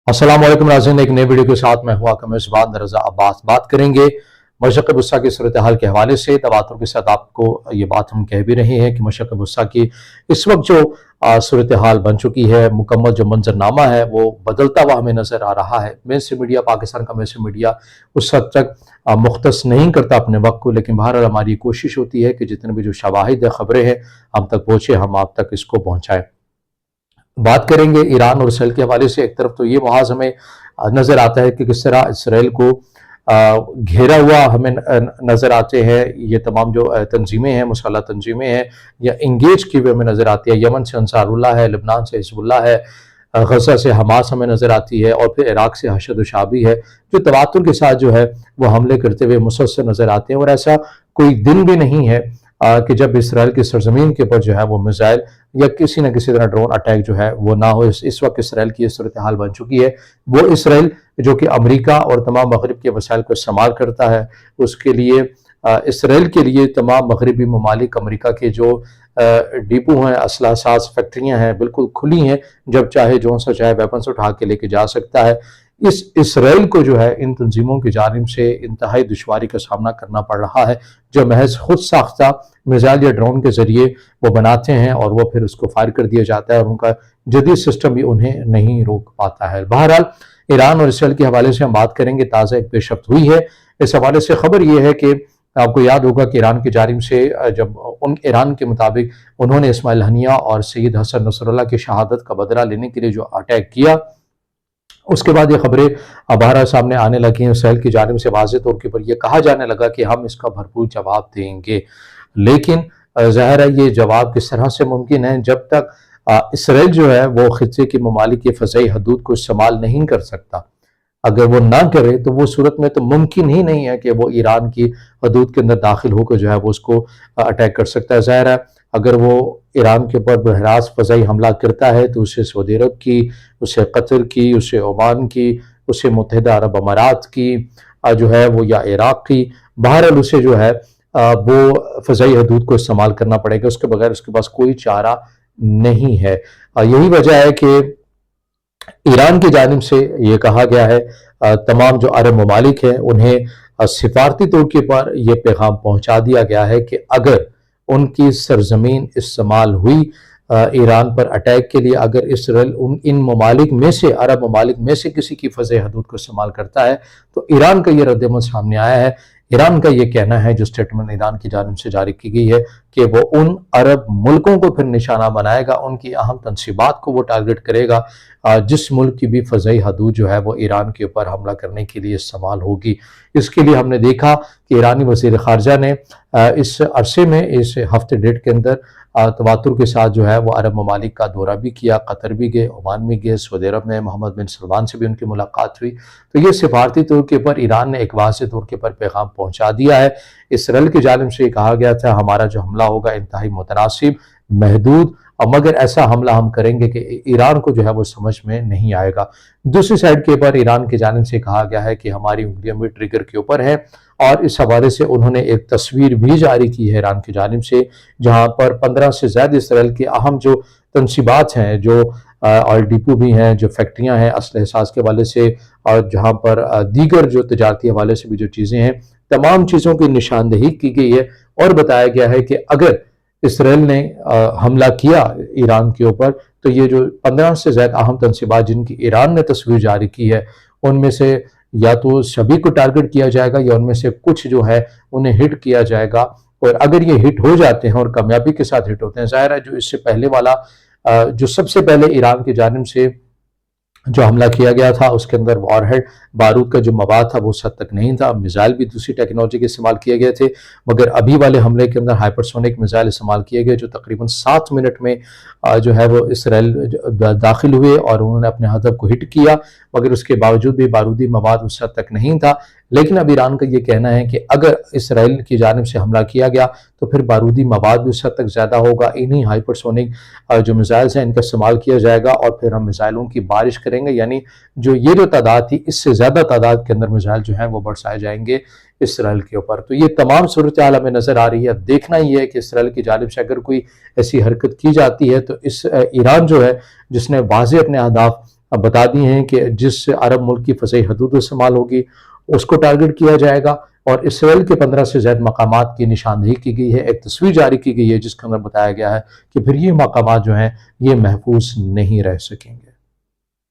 अस्सलाम वालेकुम नाज़रीन, एक नई वीडियो के साथ मैं हुआ का मेज़बान रज़ा अब्बास। बात करेंगे मशरक़ वस्ता की सूरत हाल के हवाले से। तवातुर के साथ आपको ये बात हम कह भी रहे हैं कि मशरक़ वस्ता की इस वक्त जो सूरत हाल बन चुकी है, मुकम्मल जो मंजरनामा है वो बदलता हुआ हमें नज़र आ रहा है। मेनस्ट्रीम मीडिया, पाकिस्तान का मेनस्ट्रीम मीडिया उस हद तक मुख्तस नहीं करता अपने वक्त को, लेकिन बहरहाल हमारी कोशिश होती है कि जितने भी जो शवाहिद खबरें हैं हम तक पहुँचे, हम आप तक इसको पहुँचाएँ। बात करेंगे ईरान और इसराइल के हवाले से। एक तरफ तो ये महाज हमें नज़र आता है कि किस तरह इसराइल को घेरा हुआ हमें नज़र आते हैं ये तमाम जो तंजीमें हैं, मुसल्लह तंजीमें हैं या इंगेज की हुई हमें नज़र आती है। यमन से अंसारुल्लाह है, लबनान से हिजबुल्लाह है, गज़ा से हमास हमें नज़र आती है और फिर इराक से हशद व शाबी है, जो तवातुर के साथ जो है वो हमले करते हुए मुसलसल नज़र आते हैं। और ऐसा कोई दिन भी नहीं है कि जब इसराइल की सरजमीन के ऊपर जो है वो मिसाइल या किसी न किसी तरह ड्रोन अटैक जो है वो ना हो। इस वक्त इसराइल की सूरत हाल बन चुकी है। वो इसराइल जो कि अमेरिका और तमाम मगरब के वसाइल को इस्तेमाल करता है, उसके लिए इसराइल के लिए तमाम मगरबी ममालिक अमेरिका के जो डिपो हैं, असला साज फैक्ट्रियाँ हैं, बिल्कुल खुली हैं, जब चाहे जो सा चाहे वेपन्स उठा के लेके जा सकता है। इस इसराइल को जो है इन तंजीमों की जानिब से इंतहाई दुश्वारी का सामना करना पड़ रहा है, जो महज खुद साख्ता मिसाइल या ड्रोन के ज़रिए वो बनाते हैं और वो फिर उसको फायर कर दिया जाता है और उनका जदीद सिस्टम भी उन्हें नहीं रोक पाता है। बहरहाल ईरान और इसराइल के हवाले से हम बात करेंगे। ताज़ा एक पेशरफ्त हुई है इस हवाले से। खबर ये है कि आपको याद होगा कि ईरान की जानिब से जब ईरान के मुताबिक उन्होंने इस्माइल हनिया और सैयद हसन नसरुल्लाह की शहादत का बदला लेने के लिए जो अटैक किया, उसके बाद ये खबरें बाहर सामने आने लगी हैं। इसराइल की जानिब से वाज़ेह तौर के ऊपर ये कहा जाने लगा कि हम इसका भरपूर जवाब देंगे, लेकिन ज़ाहिर है ये जवाब किस तरह से मुमकिन है जब तक इसराइल जो है वो खित्ते के ममालिक की फ़ज़ाई हदूद को इस्तेमाल नहीं कर सकता। अगर वो ना करे तो वो सूरत में तो मुमकिन ही नहीं है कि वो ईरान की हदूद के अंदर दाखिल होकर जो है वो उसको अटैक कर सकता है। ज़ाहिर है अगर वो ईरान के ऊपर बहरास फ़ज़ाई हमला करता है तो उसे सऊदी अरब की, उसे कतर की, उसे ओमान की, उसे मुत्तहिदा अरब अमारात की जो है वो या इराक़ की, बहरहाल उसे जो है वो फ़ज़ाई हदूद को इस्तेमाल करना पड़ेगा। उसके बगैर उसके पास कोई चारा नहीं है। यही वजह है कि ईरान की जानिब से ये कहा गया है तमाम जो अरब ममालिक हैं उन्हें सिफारती तौर के पर यह पैगाम पहुंचा दिया गया है कि अगर उनकी सरजमीन इस्तेमाल हुई ईरान पर अटैक के लिए, अगर इसराइल इन ममालिक में से, अरब ममालिक में से किसी की फ़ज़ाई हदूद को इस्तेमाल करता है तो ईरान का ये रद्दअमल सामने आया है। ईरान का ये कहना है, जो स्टेटमेंट ईरान की जानिब से जारी की गई है, कि वो उन अरब मुल्कों को फिर निशाना बनाएगा, उनकी अहम तनसीबात को वो टारगेट करेगा जिस मुल्क की भी फ़ज़ाई हदूद जो है वो ईरान के ऊपर हमला करने के लिए इस्तेमाल होगी। इसके लिए हमने देखा कि ईरानी वज़ीर ख़ारजा ने इस अरसे में, इस हफ्ते डेढ़ के अंदर तवातुर के साथ जो है वो अरब ममालिक का दौरा भी किया, कतर भी गए, ओमान भी गए, सऊदी अरब में मोहम्मद बिन सलमान से भी उनकी मुलाकात हुई। तो ये सिफारती तौर के ऊपर ईरान ने एक वाज़ेह तौर के ऊपर पैगाम पहुँचा दिया है। इसराइल की जानिब से कहा गया था हमारा जो हमला होगा इंतहाई मुतनासिब, महदूद, मगर ऐसा हमला हम करेंगे कि ईरान को जो है वो समझ में नहीं आएगा। दूसरी साइड के ऊपर ईरान की जानिब से कहा गया है कि हमारी उंगलियां भी ट्रिगर के ऊपर है, और इस हवाले से उन्होंने एक तस्वीर भी जारी की है ईरान की जानिब से, जहां पर 15 से ज़्यादा इसराइल की अहम जो तनसीबात हैं, जो ऑयल डिपो भी हैं, जो फैक्ट्रियाँ हैं असलह साज के हवाले से, और जहाँ पर दीगर जो तजारती हवाले से भी जो चीज़ें हैं, तमाम चीज़ों की निशानदेही की गई है और बताया गया है कि अगर इसराइल ने हमला किया ईरान के ऊपर तो ये जो 15 से ज़्यादा अहम तनसीबात जिनकी ईरान ने तस्वीर जारी की है, उनमें से या तो सभी को टारगेट किया जाएगा या उनमें से कुछ जो है उन्हें हिट किया जाएगा। और अगर ये हिट हो जाते हैं और कामयाबी के साथ हिट होते हैं, ज़ाहिर है जो इससे पहले वाला जो सबसे पहले ईरान की जानिब से जो हमला किया गया था उसके अंदर वॉरहेड बारूद का जो मवाद था वो उस हद तक नहीं था, मिसाइल भी दूसरी टेक्नोलॉजी के इस्तेमाल किए गए थे, मगर अभी वाले हमले के अंदर हाइपरसोनिक मिसाइल इस्तेमाल किए गए जो तकरीबन 7 मिनट में जो है वो इसराइल दाखिल हुए और उन्होंने अपने हदफ को हिट किया, मगर उसके बावजूद भी बारूदी मवाद उस हद तक नहीं था। लेकिन अब ईरान का ये कहना है कि अगर इसराइल की जानिब से हमला किया गया तो फिर बारूदी मवाद भी उस हद तक ज़्यादा होगा, इन्हीं हाइपरसोनिक जो मिसाइल्स हैं इनका इस्तेमाल किया जाएगा और फिर हम मिसाइलों की बारिश करेंगे, यानी जो ये जो तादाद थी इससे ज़्यादा तादाद के अंदर मिसाइल जो हैं वो बरसाए जाएंगे इसराइल के ऊपर। तो ये तमाम सूरत हाल हमें नज़र आ रही है। अब देखना ये है कि इसराइल की जानिब से अगर कोई ऐसी हरकत की जाती है तो इस ईरान जो है जिसने वाज़ेह अपने अहदाफ اب بتا دی ہیں کہ جس عرب ملک کی فضائی حدود استعمال ہوگی اس کو ٹارگٹ کیا جائے گا، اور اسرائیل کے 15 سے زائد مقامات کی نشاندہی کی گئی ہے۔ ایک تصویر جاری کی گئی ہے جس کے اندر بتایا گیا ہے کہ پھر یہ مقامات جو ہیں یہ محفوظ نہیں رہ سکیں گے۔